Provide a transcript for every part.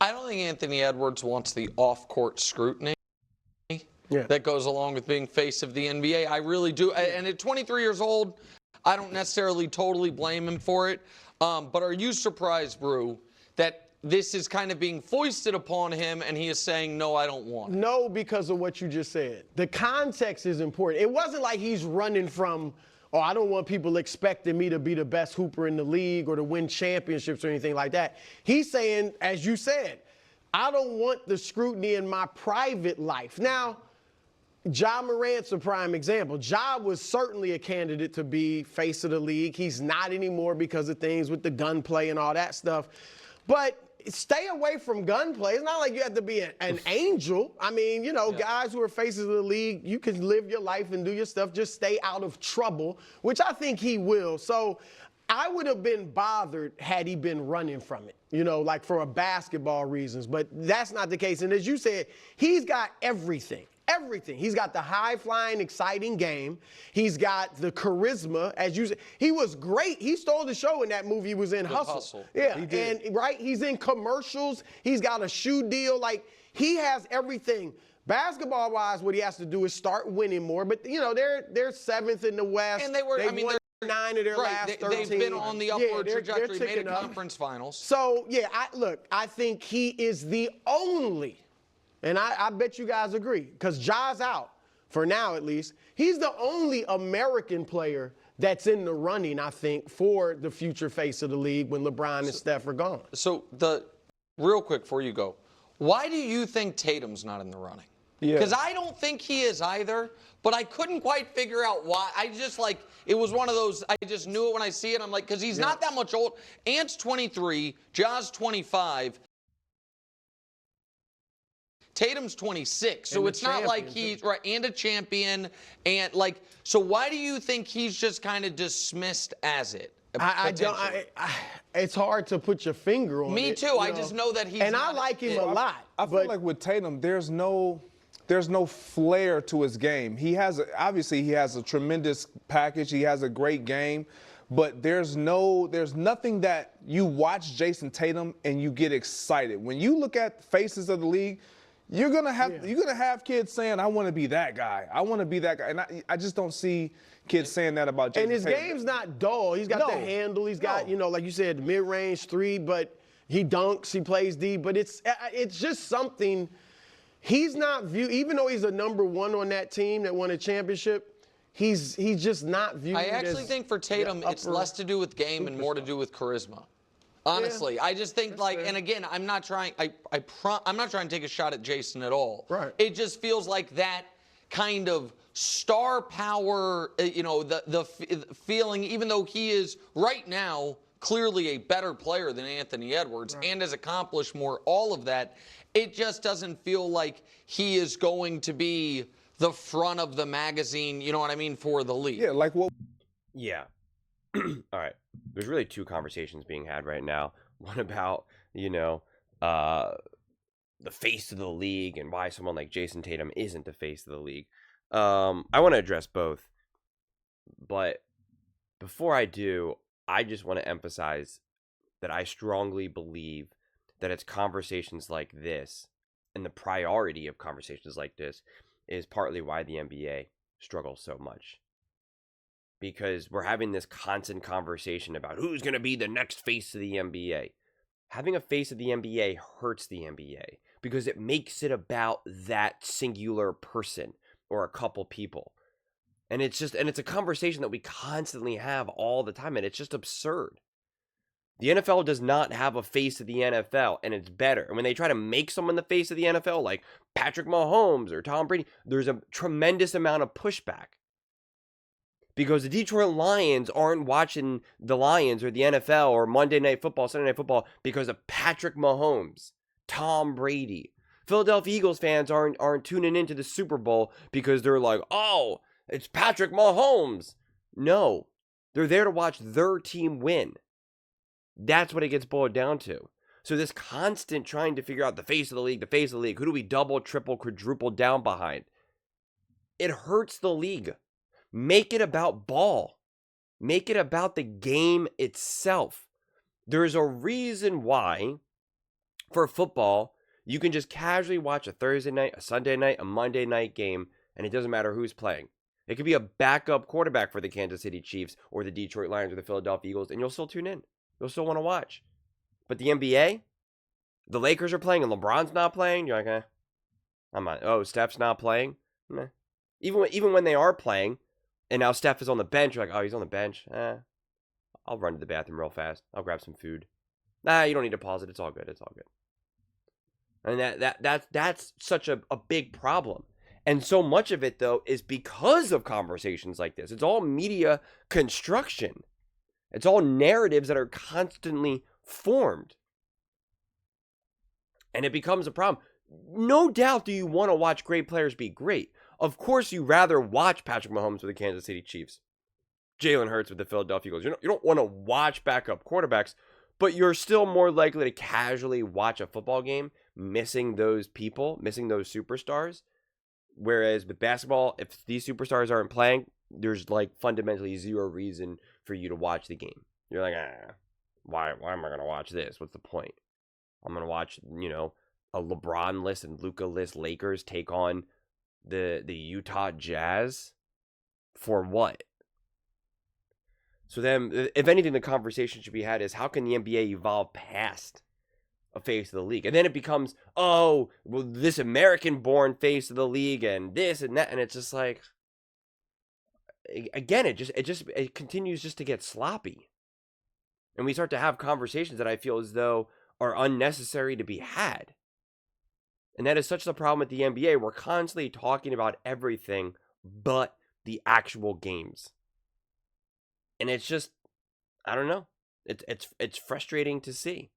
I don't think Anthony Edwards wants the off-court scrutiny that goes along with being face of the NBA. I really do. And at 23 years old, I don't necessarily totally blame him for it. But are you surprised, Brew, that this is kind of being foisted upon him and he is saying, no, I don't want it? No, because of what you just said. The context is important. It wasn't like he's running from, oh, I don't want people expecting me to be the best hooper in the league or to win championships or anything like that. He's saying, as you said, I don't want the scrutiny in my private life. Now, Ja Morant's a prime example. Ja was certainly a candidate to be face of the league. He's not anymore because of things with the gunplay and all that stuff. But stay away from gunplay. It's not like you have to be an angel. I mean, you know, guys who are faces of the league, you can live your life and do your stuff. Just stay out of trouble, which I think he will. So I would have been bothered had he been running from it, you know, like for a basketball reasons. But that's not the case. And as you said, he's got everything. Everything. He's got the high-flying, exciting game. He's got the charisma. As you said, he was great. He stole the show in that movie he was in, Hustle. Yeah, and right, he's in commercials. He's got a shoe deal. Like, he has everything. Basketball-wise, what he has to do is start winning more. But, you know, they're seventh in the West. And they won 9 of their last 13. They've been on the upward trajectory, made a conference finals. So, yeah, I think he is the only, and I bet you guys agree, because Ja's out, for now at least. He's the only American player that's in the running, I think, for the future face of the league when LeBron and Steph are gone. So, real quick before you go, why do you think Tatum's not in the running? Because I don't think he is either, but I couldn't quite figure out why. I just, like, it was one of those, I just knew it when I see it. I'm like, because he's not that much old. Ant's 23, Ja's 25. Tatum's 26, so it's not like he's right, and a champion, and like, so why do you think he's just kind of dismissed as it? It's hard to put your finger on it. Me too. I just know that he's. And I like him a lot. I feel like with Tatum, there's no flair to his game. Obviously he has a tremendous package. He has a great game. But there's nothing that you watch Jason Tatum and you get excited. When you look at faces of the league, you're gonna have kids saying, I want to be that guy. I want to be that guy. And I just don't see kids saying that about Jason Tatum. And his game's not dull. He's got the handle. He's got, you know, like you said, mid-range three, but he dunks, he plays D. But it's just something. He's not viewed, even though he's a number one on that team that won a championship, he's just not viewed. I actually think for Tatum, it's less to do with game and more to do with charisma. Honestly, I just think and again, I'm not trying. I'm not trying to take a shot at Jason at all. Right. It just feels like that kind of star power. You know, the feeling, even though he is right now clearly a better player than Anthony Edwards and has accomplished more, all of that, it just doesn't feel like he is going to be the front of the magazine. You know what I mean, for the league. Yeah, like what? Yeah. All right. There's really two conversations being had right now. One about, you know, the face of the league and why someone like Jason Tatum isn't the face of the league. I want to address both. But before I do, I just want to emphasize that I strongly believe that it's conversations like this and the priority of conversations like this is partly why the NBA struggles so much. Because we're having this constant conversation about who's going to be the next face of the NBA. Having a face of the NBA hurts the NBA because it makes it about that singular person or a couple people. And it's a conversation that we constantly have all the time, and it's just absurd. The NFL does not have a face of the NFL, and it's better. And when they try to make someone the face of the NFL, like Patrick Mahomes or Tom Brady, there's a tremendous amount of pushback. Because the Detroit Lions aren't watching the Lions or the NFL or Monday Night Football, Sunday Night Football because of Patrick Mahomes, Tom Brady. Philadelphia Eagles fans aren't tuning into the Super Bowl because they're like, oh, it's Patrick Mahomes. No, they're there to watch their team win. That's what it gets boiled down to. So this constant trying to figure out the face of the league, who do we double, triple, quadruple down behind? It hurts the league. Make it about ball. Make it about the game itself. There's a reason why For football, you can just casually watch a Thursday night, a Sunday night, a Monday night game, and it doesn't matter who's playing. It could be a backup quarterback for the Kansas City Chiefs or the Detroit Lions or the Philadelphia Eagles, and you'll still tune in. You'll still want to watch. But the NBA, the Lakers are playing and LeBron's not playing. You're like, I'm not. Oh, Steph's not playing. Meh. Even when they are playing, and now Steph is on the bench, you're like, oh, he's on the bench. I'll run to the bathroom real fast. I'll grab some food. Nah, you don't need to pause it. It's all good. It's all good. And that's such a big problem. And so much of it, though, is because of conversations like this. It's all media construction. It's all narratives that are constantly formed. And it becomes a problem. No doubt do you want to watch great players be great. Of course, you rather watch Patrick Mahomes with the Kansas City Chiefs, Jalen Hurts with the Philadelphia Eagles. You don't want to watch backup quarterbacks, but you're still more likely to casually watch a football game, missing those people, missing those superstars. Whereas with basketball, if these superstars aren't playing, there's like fundamentally zero reason for you to watch the game. You're like, why am I going to watch this? What's the point? I'm going to watch, a LeBron-less and Luka-less Lakers take on the Utah Jazz for what? So then, if anything, the conversation should be had is how can the NBA evolve past a face of the league? And then it becomes, oh, well, this American-born face of the league and this and that, and it's just like, again, it continues just to get sloppy. And we start to have conversations that I feel as though are unnecessary to be had. And that is such the problem with the NBA. We're constantly talking about everything but the actual games. And it's just, I don't know. It's frustrating to see.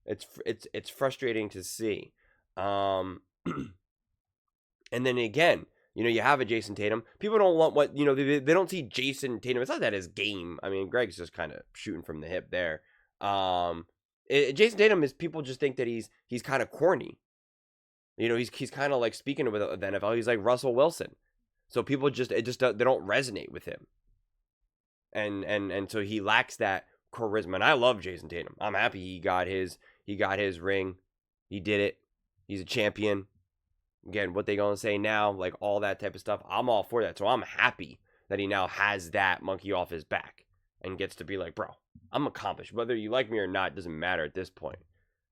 It's frustrating to see. And then again, you have a Jason Tatum. People don't want what, they don't see Jason Tatum. It's not that his game. I mean, Greg's just kind of shooting from the hip there. Jason Tatum is, people just think that he's kind of corny. He's kind of like, speaking with the NFL, he's like Russell Wilson. So people they don't resonate with him. And so he lacks that charisma. And I love Jason Tatum. I'm happy he got his ring. He did it. He's a champion. Again, what they gonna say now, like all that type of stuff, I'm all for that. So I'm happy that he now has that monkey off his back and gets to be like, bro, I'm accomplished. Whether you like me or not doesn't matter at this point.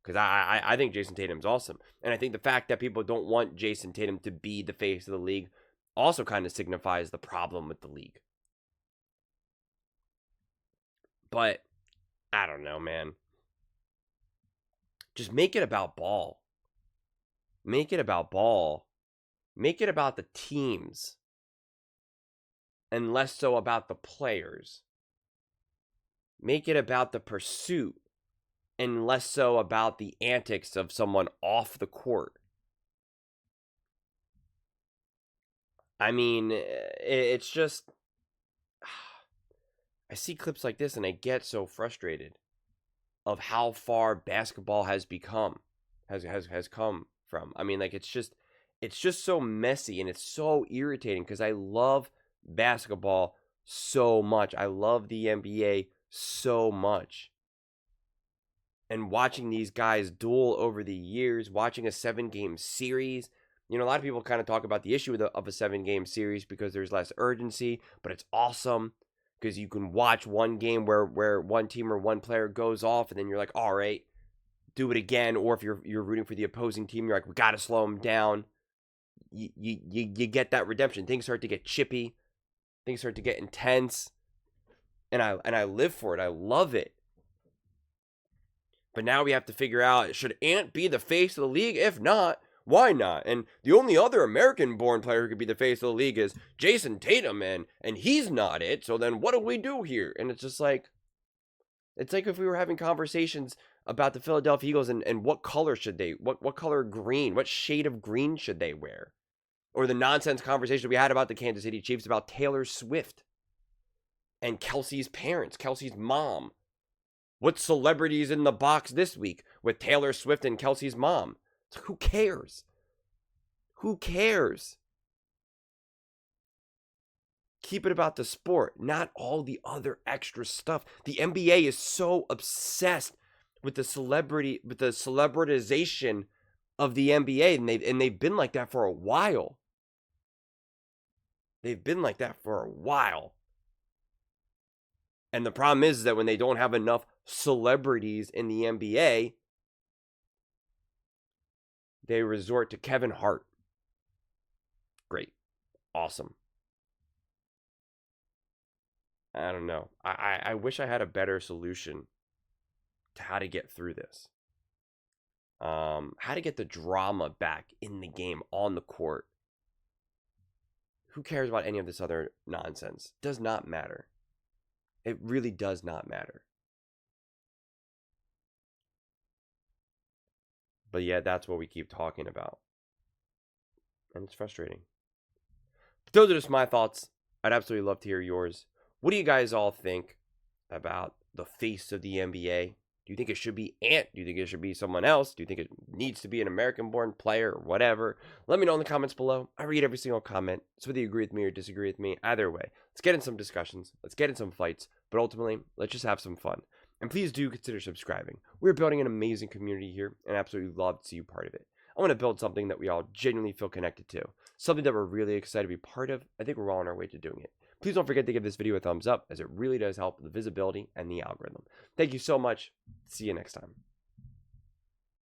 Because I think Jason Tatum's awesome. And I think the fact that people don't want Jason Tatum to be the face of the league also kind of signifies the problem with the league. But I don't know, man. Just make it about ball. Make it about ball. Make it about the teams. And less so about the players. Make it about the pursuit. And less so about the antics of someone off the court. I mean, it's just, I see clips like this and I get so frustrated of how far basketball has become, has come from. I mean, like, it's just so messy and it's so irritating because I love basketball so much. I love the NBA so much. And watching these guys duel over the years, watching a 7-game series. A lot of people kind of talk about the issue of a 7-game series because there's less urgency, but it's awesome because you can watch one game where one team or one player goes off and then you're like, all right, do it again. Or if you're rooting for the opposing team, you're like, we got to slow them down. You get that redemption. Things start to get chippy. Things start to get intense. And I live for it. I love it. But now we have to figure out, should Ant be the face of the league? If not, why not? And the only other American-born player who could be the face of the league is Jason Tatum, and he's not it. So then what do we do here? And it's just like, it's like if we were having conversations about the Philadelphia Eagles and what color should they, what color green, what shade of green should they wear? Or the nonsense conversation we had about the Kansas City Chiefs about Taylor Swift and Kelsey's parents, Kelsey's mom. What celebrities in the box this week with Taylor Swift and Kelsey's mom? So who cares? Who cares? Keep it about the sport, not all the other extra stuff. The NBA is so obsessed with the celebritization of the NBA, and they've been like that for a while. They've been like that for a while. And the problem is that when they don't have enough celebrities in the NBA, they resort to Kevin Hart. Great. Awesome. I don't know. I wish I had a better solution to how to get through this. How to get the drama back in the game, on the court. Who cares about any of this other nonsense? Does not matter. It really does not matter. But yeah, that's what we keep talking about. And it's frustrating. But those are just my thoughts. I'd absolutely love to hear yours. What do you guys all think about the face of the NBA? Do you think it should be Ant? Do you think it should be someone else? Do you think it needs to be an American-born player or whatever? Let me know in the comments below. I read every single comment. So whether you agree with me or disagree with me, either way, let's get in some discussions. Let's get in some fights. But ultimately, let's just have some fun. And please do consider subscribing. We're building an amazing community here, and I absolutely love to see you part of it. I want to build something that we all genuinely feel connected to. Something that we're really excited to be part of. I think we're well on our way to doing it. Please don't forget to give this video a thumbs up, as it really does help the visibility and the algorithm. Thank you so much. See you next time.